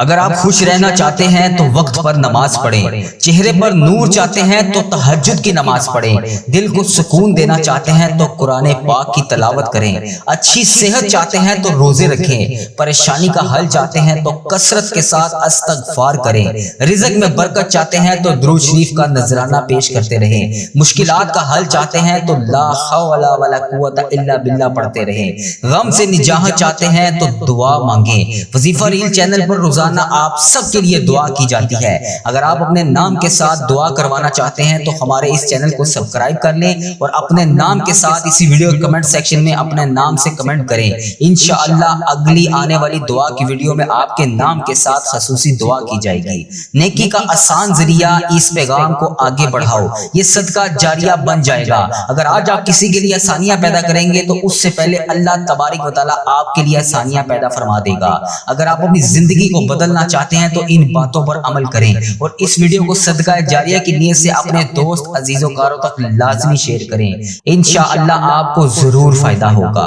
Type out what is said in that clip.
اگر آپ خوش رہنا چاہتے ہیں تو وقت پر نماز پڑھیں، چہرے پر نور چاہتے ہیں تو تہجد کی نماز پڑھیں، دل کو سکون دینا چاہتے ہیں تو قرآن پاک کی تلاوت کریں، اچھی صحت چاہتے ہیں تو روزے رکھیں، پریشانی کا حل چاہتے ہیں تو کثرت کے ساتھ استغفار کریں، رزق میں برکت چاہتے ہیں تو درود شریف کا نذرانہ پیش کرتے رہیں، مشکلات کا حل چاہتے ہیں تو لا حول ولا قوت الا باللہ پڑھتے رہیں، غم سے نجات چاہتے ہیں تو دعا مانگیں۔ وظیفہ ریل چینل پر روزانہ آپ سب کے لیے دعا کی جاتی ہے۔ اگر آپ اپنے نام کے ساتھ دعا کروانا چاہتے ہیں تو ہمارے اس چینل کو سبسکرائب کر لیں اور اپنے نام کے ساتھ اسی ویڈیو کمنٹ سیکشن میں اپنے نام سے کمنٹ کریں۔ انشاءاللہ اگلی آنے والی دعا کی ویڈیو میں آپ کے نام کے ساتھ خصوصی دعا کی جائے گی۔ نیکی کا آسان ذریعہ اس پیغام کو آگے بڑھاؤ، یہ صدقہ جاریہ بن جائے گا۔ اگر آج آپ کسی کے لیے آسانیاں پیدا کریں گے تو اس سے پہلے اللہ تبارک و تعالیٰ آپ کے لیے آسانیاں پیدا فرما دے گا۔ اگر آپ اپنی زندگی کو بدلنا چاہتے ہیں تو ان باتوں پر عمل کریں اور اس ویڈیو کو صدقہ جاریہ کی نیت سے اپنے دوست عزیز و کاروں تک لازمی شیئر کریں۔ انشاءاللہ آپ کو ضرور فائدہ ہوگا۔